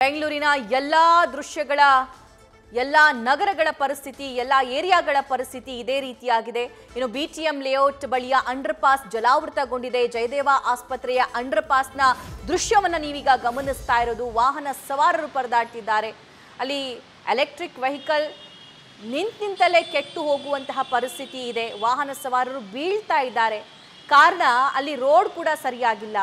ಬೆಂಗಳೂರಿನ ಎಲ್ಲಾ ದೃಶ್ಯಗಳ ಎಲ್ಲಾ ನಗರಗಳ ಪರಿಸ್ಥಿತಿ ಎಲ್ಲಾ ಏರಿಯಾಗಳ ಪರಿಸ್ಥಿತಿ ಇದೇ ರೀತಿಯಾಗಿದೆ. ಇನ್ನು ಬಿಟಿಎಂ ಲೇಔಟ್ ಬಳಿಯ ಅಂಡರ್ ಪಾಸ್ ಜಲಾವೃತಗೊಂಡಿದೆ. ಜಯದೇವ ಆಸ್ಪತ್ರೆಯ ಅಂಡರ್ ಪಾಸ್ನ ದೃಶ್ಯವನ್ನು ನೀವೀಗ ಗಮನಿಸ್ತಾ ಇರೋದು. ವಾಹನ ಸವಾರರು ಪರದಾಡ್ತಿದ್ದಾರೆ. ಅಲ್ಲಿ ಎಲೆಕ್ಟ್ರಿಕ್ ವೆಹಿಕಲ್ ನಿಂತಲ್ಲೇ ಕೆಟ್ಟು ಹೋಗುವಂತಹ ಪರಿಸ್ಥಿತಿ ಇದೆ. ವಾಹನ ಸವಾರರು ಬೀಳ್ತಾ ಇದ್ದಾರೆ. ಕಾರಣ ಅಲ್ಲಿ ರೋಡ್ ಕೂಡ ಸರಿಯಾಗಿಲ್ಲ.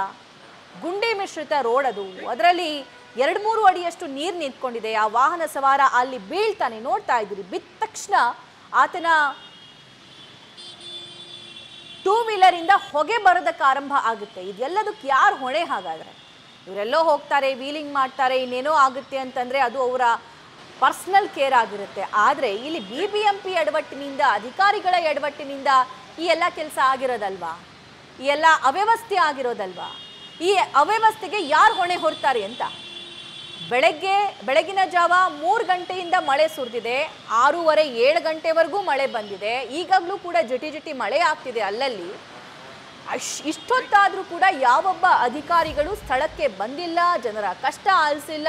ಗುಂಡಿ ಮಿಶ್ರಿತ ರೋಡ್ ಅದು. ಅದರಲ್ಲಿ 2-3 ಅಡಿಯಷ್ಟು ನೀರು ನಿಂತ್ಕೊಂಡಿದೆ. ಆ ವಾಹನ ಸವಾರ ಅಲ್ಲಿ ಬೀಳ್ತಾನೆ, ನೋಡ್ತಾ ಇದ್ದೀರಿ. ಬಿದ್ದ ತಕ್ಷಣ ಆತನ ಟೂ ವೀಲರ್ ಇಂದ ಹೊಗೆ ಬರೋದಕ್ಕೆ ಆರಂಭ ಆಗುತ್ತೆ. ಇದೆಲ್ಲದಕ್ಕೆ ಯಾರು ಹೊಣೆ? ಹಾಗಾದ್ರೆ ಇವರೆಲ್ಲೋ ಹೋಗ್ತಾರೆ, ವೀಲಿಂಗ್ ಮಾಡ್ತಾರೆ, ಇನ್ನೇನೋ ಆಗುತ್ತೆ ಅಂತಂದ್ರೆ ಅದು ಅವರ ಪರ್ಸನಲ್ ಕೇರ್ ಆಗಿರುತ್ತೆ. ಆದರೆ ಇಲ್ಲಿ ಬಿಬಿಎಂಪಿ ಎಡವಟ್ಟಿನಿಂದ, ಅಧಿಕಾರಿಗಳ ಎಡವಟ್ಟಿನಿಂದ ಈ ಎಲ್ಲ ಕೆಲಸ ಆಗಿರೋದಲ್ವಾ? ಈ ಎಲ್ಲ ಅವ್ಯವಸ್ಥೆ ಆಗಿರೋದಲ್ವಾ? ಈ ಅವ್ಯವಸ್ಥೆಗೆ ಯಾರು ಹೊಣೆ ಹೊರ್ತಾರೆ ಅಂತ. ಬೆಳಗಿನ ಜಾವ 3 ಗಂಟೆಯಿಂದ ಮಳೆ ಸುರಿದಿದೆ. 6:30-7 ಗಂಟೆವರೆಗೂ ಮಳೆ ಬಂದಿದೆ. ಈಗಾಗಲೂ ಕೂಡ ಜಿಟಿ ಮಳೆ ಆಗ್ತಿದೆ ಅಲ್ಲಲ್ಲಿ. ಇಷ್ಟೊತ್ತಾದರೂ ಕೂಡ ಯಾವೊಬ್ಬ ಅಧಿಕಾರಿಗಳು ಸ್ಥಳಕ್ಕೆ ಬಂದಿಲ್ಲ, ಜನರ ಕಷ್ಟ ಆಲಿಸಿಲ್ಲ.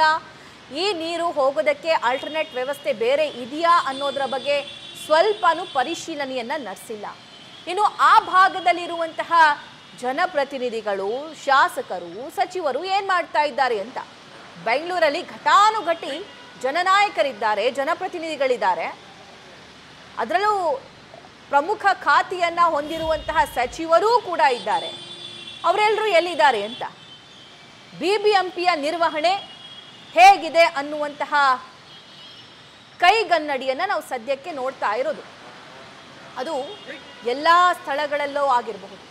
ಈ ನೀರು ಹೋಗೋದಕ್ಕೆ ಆಲ್ಟರ್ನೇಟ್ ವ್ಯವಸ್ಥೆ ಬೇರೆ ಇದೆಯಾ ಅನ್ನೋದರ ಬಗ್ಗೆ ಸ್ವಲ್ಪನೂ ಪರಿಶೀಲನೆಯನ್ನ ನಡೆಸಿಲ್ಲ. ಇನ್ನು ಆ ಭಾಗದಲ್ಲಿರುವಂತಹ ಜನಪ್ರತಿನಿಧಿಗಳು, ಶಾಸಕರು, ಸಚಿವರು ಏನು ಮಾಡ್ತಾ ಇದ್ದಾರೆ ಅಂತ. ಬೆಂಗಳೂರಲ್ಲಿ ಘಟಾನುಘಟಿ ಜನನಾಯಕರಿದ್ದಾರೆ, ಜನಪ್ರತಿನಿಧಿಗಳಿದ್ದಾರೆ. ಅದರಲ್ಲೂ ಪ್ರಮುಖ ಖಾತೆಯನ್ನ ಹೊಂದಿರುವಂತಹ ಸಚಿವರೂ ಕೂಡ ಇದ್ದಾರೆ. ಅವರೆಲ್ಲರೂ ಎಲ್ಲಿದ್ದಾರೆ ಅಂತ. ಬಿಬಿಎಂಪಿಯ ನಿರ್ವಹಣೆ ಹೇಗಿದೆ ಅನ್ನುವಂತಹ ಕೈಗನ್ನಡಿಯನ್ನು ನಾವು ಸದ್ಯಕ್ಕೆ ನೋಡ್ತಾ ಇರೋದು. ಅದು ಎಲ್ಲ ಸ್ಥಳಗಳಲ್ಲೂ ಆಗಿರಬಹುದು.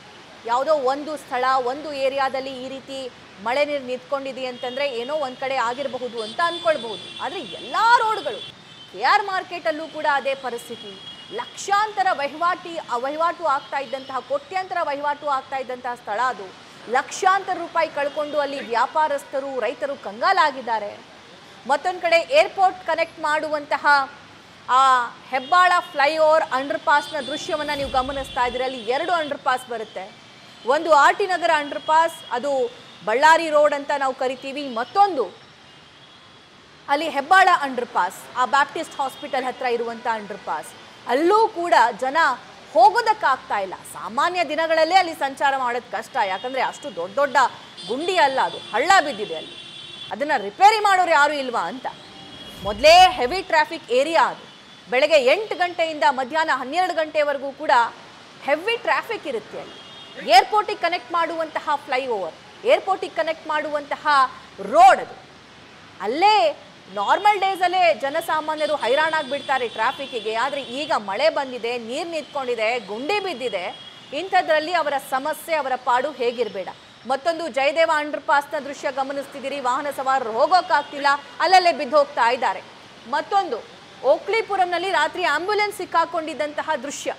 ಯಾವುದೋ ಒಂದು ಸ್ಥಳ, ಒಂದು ಏರಿಯಾದಲ್ಲಿ ಈ ರೀತಿ ಮಳೆ ನೀರು ನಿಂತ್ಕೊಂಡಿದೆ ಅಂತಂದರೆ ಏನೋ ಒಂದು ಕಡೆ ಆಗಿರಬಹುದು ಅಂತ ಅಂದ್ಕೊಳ್ಬಹುದು. ಆದರೆ ಎಲ್ಲ ರೋಡ್ಗಳು, KR ಮಾರ್ಕೆಟಲ್ಲೂ ಕೂಡ ಅದೇ ಪರಿಸ್ಥಿತಿ. ಲಕ್ಷಾಂತರ ವಹಿವಾಟು ಆಗ್ತಾ ಇದ್ದಂತಹ, ಕೋಟ್ಯಾಂತರ ವಹಿವಾಟು ಆಗ್ತಾ ಇದ್ದಂತಹ ಸ್ಥಳ ಅದು. ಲಕ್ಷಾಂತರ ರೂಪಾಯಿ ಕಳ್ಕೊಂಡು ಅಲ್ಲಿ ವ್ಯಾಪಾರಸ್ಥರು, ರೈತರು ಕಂಗಾಲಾಗಿದ್ದಾರೆ. ಮತ್ತೊಂದು ಕಡೆ ಏರ್ಪೋರ್ಟ್ ಕನೆಕ್ಟ್ ಮಾಡುವಂತಹ ಆ ಹೆಬ್ಬಾಳ ಫ್ಲೈಓವರ್ ಅಂಡರ್ ಪಾಸ್ನ ದೃಶ್ಯವನ್ನು ನೀವು ಗಮನಿಸ್ತಾ ಇದ್ದೀರಿ. ಅಲ್ಲಿ 2 ಅಂಡರ್ ಪಾಸ್ ಬರುತ್ತೆ. ಒಂದು RT ನಗರ ಅಂಡರ್ ಪಾಸ್, ಅದು ಬಳ್ಳಾರಿ ರೋಡ್ ಅಂತ ನಾವು ಕರಿತೀವಿ. ಮತ್ತೊಂದು ಅಲ್ಲಿ ಹೆಬ್ಬಾಳ ಅಂಡರ್ ಪಾಸ್, ಆ ಬ್ಯಾಪ್ಟಿಸ್ಟ್ ಹಾಸ್ಪಿಟಲ್ ಹತ್ರ ಇರುವಂಥ ಅಂಡರ್ ಪಾಸ್. ಅಲ್ಲೂ ಕೂಡ ಜನ ಹೋಗೋದಕ್ಕಾಗ್ತಾ ಇಲ್ಲ. ಸಾಮಾನ್ಯ ದಿನಗಳಲ್ಲೇ ಅಲ್ಲಿ ಸಂಚಾರ ಮಾಡೋದು ಕಷ್ಟ. ಯಾಕಂದರೆ ಅಷ್ಟು ದೊಡ್ಡ ದೊಡ್ಡ ಗುಂಡಿ ಅಲ್ಲ, ಅದು ಹಳ್ಳ ಬಿದ್ದಿದೆ ಅಲ್ಲಿ. ಅದನ್ನು ರಿಪೇರಿ ಮಾಡೋರು ಯಾರೂ ಇಲ್ವಾ ಅಂತ. ಮೊದಲೇ ಹೆವಿ ಟ್ರಾಫಿಕ್ ಏರಿಯಾ ಅದು. ಬೆಳಗ್ಗೆ 8 ಗಂಟೆಯಿಂದ ಮಧ್ಯಾಹ್ನ 12 ಗಂಟೆವರೆಗೂ ಕೂಡ ಹೆವಿ ಟ್ರಾಫಿಕ್ ಇರುತ್ತೆ ಅಲ್ಲಿ. ಏರ್ಪೋರ್ಟಿಗೆ ಕನೆಕ್ಟ್ ಮಾಡುವಂತಹ ಫ್ಲೈಓವರ್, ಏರ್ಪೋರ್ಟಿಗೆ ಕನೆಕ್ಟ್ ಮಾಡುವಂತಹ ರೋಡ್ ಅದು. ಅಲ್ಲೇ ನಾರ್ಮಲ್ ಡೇಸಲ್ಲೇ ಜನಸಾಮಾನ್ಯರು ಹೈರಾಣಾಗಿಬಿಡ್ತಾರೆ ಟ್ರಾಫಿಕ್ಕಿಗೆ. ಆದರೆ ಈಗ ಮಳೆ ಬಂದಿದೆ, ನೀರು ನಿಂತ್ಕೊಂಡಿದೆ, ಗುಂಡಿ ಬಿದ್ದಿದೆ. ಇಂಥದ್ರಲ್ಲಿ ಅವರ ಸಮಸ್ಯೆ, ಅವರ ಪಾಡು ಹೇಗಿರಬೇಡ. ಮತ್ತೊಂದು ಜಯದೇವ ಅಂಡರ್ ಪಾಸ್ನ ದೃಶ್ಯ ಗಮನಿಸ್ತಿದ್ದೀರಿ. ವಾಹನ ಸವಾರರು ಹೋಗೋಕ್ಕಾಗ್ತಿಲ್ಲ, ಅಲ್ಲಲ್ಲೇ ಬಿದ್ದು ಹೋಗ್ತಾ ಇದ್ದಾರೆ. ಮತ್ತೊಂದು ಓಕ್ಲಿಪುರಂನಲ್ಲಿ ರಾತ್ರಿ ಆಂಬ್ಯುಲೆನ್ಸ್ ಸಿಕ್ಕಾಕೊಂಡಿದ್ದಂತಹ ದೃಶ್ಯ.